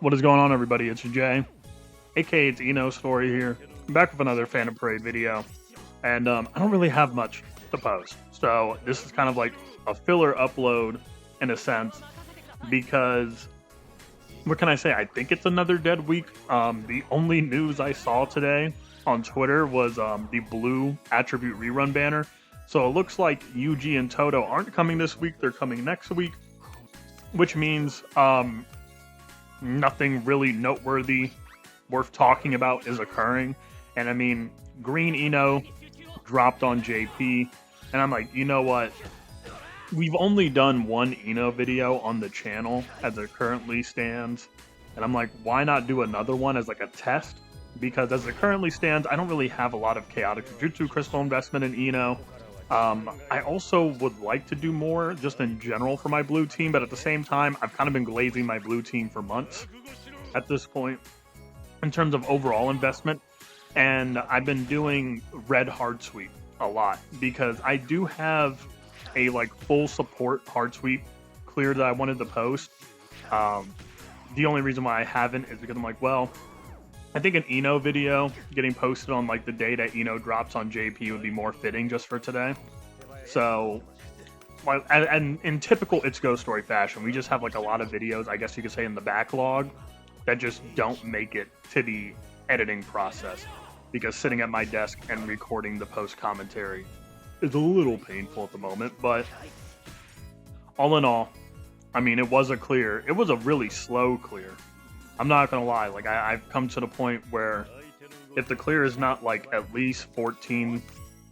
What is going on, everybody? It's Jay, aka it's INO Story here. I'm back with another Phantom Parade video, and I don't really have much to post, so this is kind of like a filler upload in a sense, because what can I say? I think it's another dead week. The only news I saw today on Twitter was the blue attribute rerun banner. So it looks like UG and Toto aren't coming this week; they're coming next week, which means nothing really noteworthy worth talking about is occurring. And I mean, Green Eno dropped on JP, and I'm like, you know what? We've only done one Eno video on the channel as it currently stands, and I'm like, why not do another one as like a test? Because as it currently stands, I don't really have a lot of chaotic Jujutsu crystal investment in Eno. I also would like to do more just in general for my blue team, but at the same time, I've kind of been glazing my blue team for months at this point in terms of overall investment. And I've been doing red hard sweep a lot because I do have a like full support hard sweep clear that I wanted to post. The only reason why I haven't is because I'm like, well, I think an Eno video getting posted on like the day that Eno drops on JP would be more fitting just for today. So, and in typical It's Ghost Story fashion, we just have like a lot of videos, I guess you could say, in the backlog that just don't make it to the editing process because sitting at my desk and recording the post commentary is a little painful at the moment. But all in all, I mean, it was a clear. It was a really slow clear. I'm not gonna lie, like I've come to the point where if the clear is not like at least 14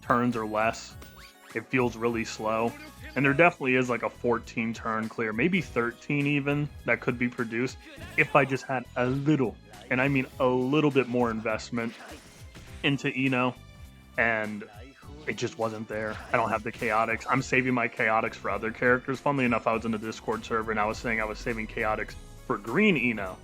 turns or less, it feels really slow. And there definitely is like a 14 turn clear, maybe 13 even, that could be produced if I just had a little, and I mean a little bit more investment into Eno, and it just wasn't there. I don't have the chaotics. I'm saving my chaotics for other characters. Funnily enough, I was in the Discord server and I was saying I was saving chaotics for Green Eno,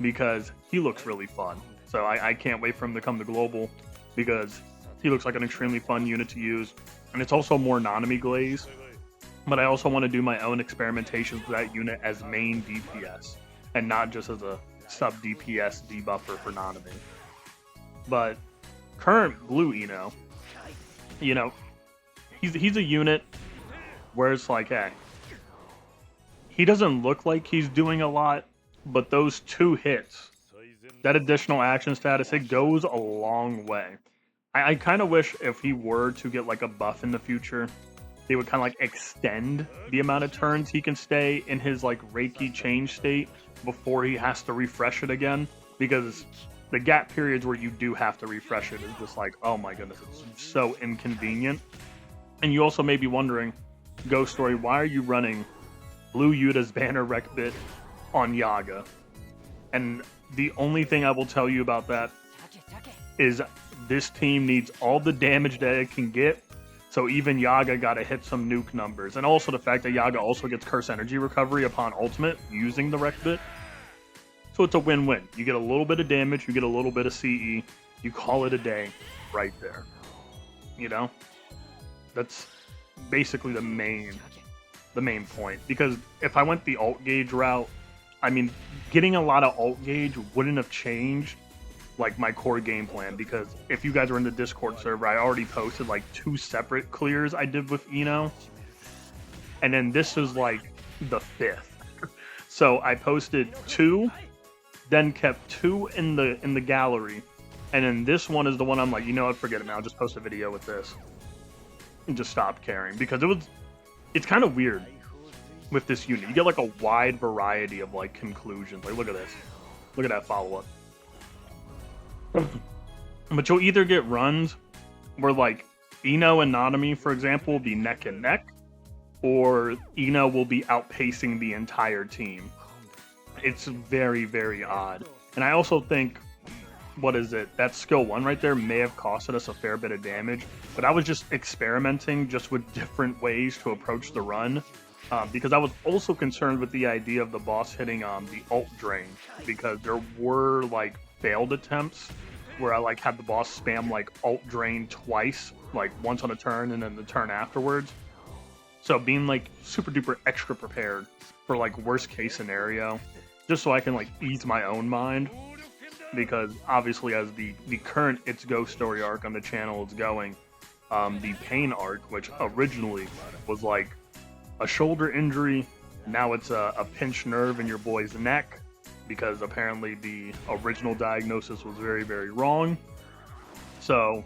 because he looks really fun. So I can't wait for him to come to Global because he looks like an extremely fun unit to use. And it's also more NANAMI glaze. But I also want to do my own experimentations with that unit as main DPS and not just as a sub DPS debuffer for NANAMI. But current blue Eno, you know, he's a unit where it's like, hey, he doesn't look like he's doing a lot, but those 2 hits, that additional action status, it goes a long way. I kind of wish if he were to get like a buff in the future, they would kind of like extend the amount of turns he can stay in his like Reiki change state before he has to refresh it again. Because the gap periods where you do have to refresh it is just like, oh my goodness, it's so inconvenient. And you also may be wondering, Ghost Story, why are you running Blue Yuta's banner rec bit on Yaga? And the only thing I will tell you about that is this team needs all the damage that it can get, so even Yaga gotta hit some nuke numbers. And also the fact that Yaga also gets curse energy recovery upon ultimate using the rec bit. So it's a win-win. You get a little bit of damage, you get a little bit of CE, you call it a day right there. You know? That's basically the main point. Because if I went the alt gauge route, I mean, getting a lot of alt gauge wouldn't have changed like my core game plan, because if you guys are in the Discord server, I already posted like 2 separate clears I did with Eno, and then this is like the 5th. So I posted 2, then kept 2 in the gallery, and then this one is the one I'm like, you know what, forget it, man, I'll just post a video with this and just stop caring, because it's kind of weird with this unit. You get like a wide variety of like conclusions. Like, look at this. Look at that follow-up. But you'll either get runs where like Eno and NANAMI, for example, will be neck and neck, or Eno will be outpacing the entire team. It's very, very odd. And I also think, what is it? That skill 1 right there may have costed us a fair bit of damage, but I was just experimenting just with different ways to approach the run. Because I was also concerned with the idea of the boss hitting the ult drain, because there were like failed attempts where I like had the boss spam like ult drain twice, like once on a turn and then the turn afterwards. So being like super duper extra prepared for like worst case scenario just so I can like ease my own mind, because obviously as the current It's Go story arc on the channel is going, the pain arc, which originally was like a shoulder injury, now it's a pinched nerve in your boy's neck, because apparently the original diagnosis was very, very wrong. So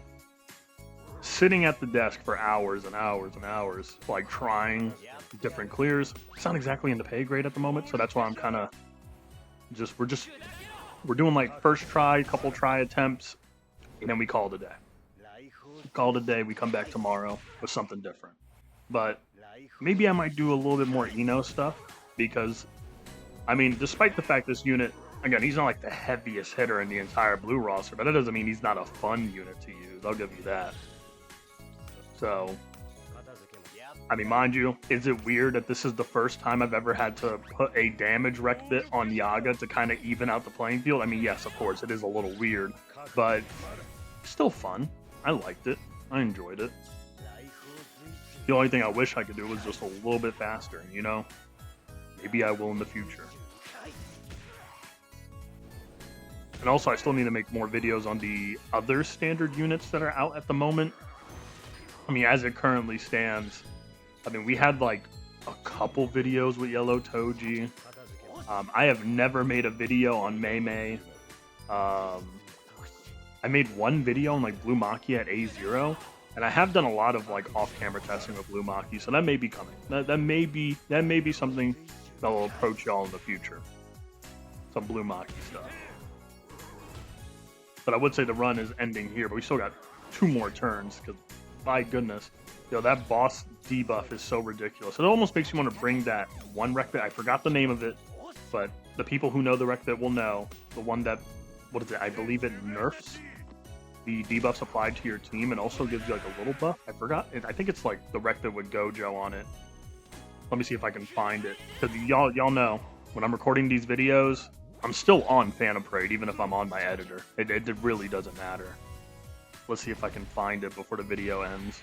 sitting at the desk for hours and hours and hours, like trying different clears, it's not exactly in the pay grade at the moment. So that's why I'm kind of we're doing like first try, couple try attempts, and then we call it a day. Call it a day. We come back tomorrow with something different. But maybe I might do a little bit more INO stuff, because I mean, despite the fact this unit, again, he's not like the heaviest hitter in the entire blue roster, but that doesn't mean he's not a fun unit to use. I'll give you that. So, I mean, mind you, is it weird that this is the first time I've ever had to put a damage rec bit on Yaga to kind of even out the playing field? I mean, yes, of course, it is a little weird, but still fun. I liked it. I enjoyed it. The only thing I wish I could do was just a little bit faster, you know? Maybe I will in the future. And also, I still need to make more videos on the other standard units that are out at the moment. I mean, as it currently stands, I mean, we had like a couple videos with Yellow Toji. I have never made a video on Mei. I made one video on like Blue Maki at A0, and I have done a lot of like off-camera testing with Blue Maki, so that may be coming. That may be something that will approach y'all in the future. Some Blue Maki stuff. But I would say the run is ending here, but we still got 2 more turns, because my goodness, yo, that boss debuff is so ridiculous. It almost makes you want to bring that one rec bit. I forgot the name of it, but the people who know the rec bit will know. The one that, what is it? I believe it nerfs the debuffs applied to your team and also gives you like a little buff. I forgot. I think it's like the rec bit with Gojo on it. Let me see if I can find it, because y'all know when I'm recording these videos, I'm still on Phantom Parade even if I'm on my editor. It really doesn't matter. Let's see if I can find it before the video ends.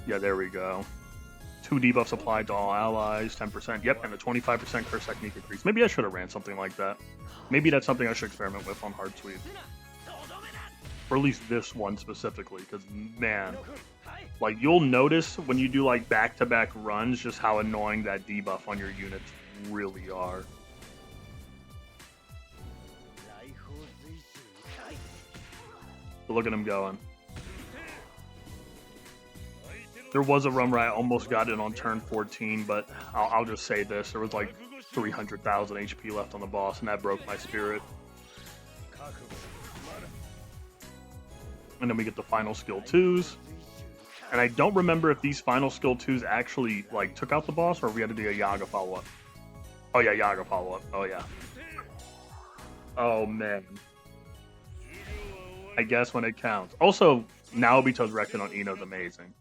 Yeah, there we go. 2 debuffs applied to all allies, 10%. Yep, and a 25% curse technique increase. Maybe I should have ran something like that. Maybe that's something I should experiment with on Hard Sweep. Or at least this one specifically, because man, like you'll notice when you do like back-to-back runs just how annoying that debuff on your units really are. But look at him going. There was a run where I almost got it on turn 14, but I'll just say this. There was like 300,000 HP left on the boss, and that broke my spirit. And then we get the final skill 2s. And I don't remember if these final skill 2s actually like took out the boss, or if we had to do a Yaga follow-up. Oh yeah, Yaga follow-up. Oh yeah. Oh man. I guess when it counts. Also, Naobito's Reckon on INO is amazing.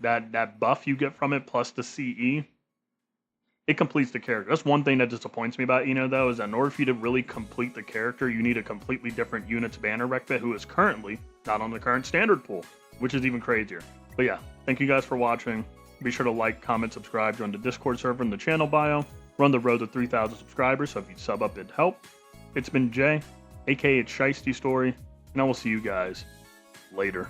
That buff you get from it plus the CE, it completes the character. That's one thing that disappoints me about INO though, is that in order for you to really complete the character, you need a completely different unit's banner rec bit who is currently not on the current standard pool, which is even crazier. But yeah, thank you guys for watching. Be sure to like, comment, subscribe, join the Discord server in the channel bio. We're on the road to 3,000 subscribers, so if you'd sub up, it'd help. It's been Jay, aka Shiesty Story, and I will see you guys later.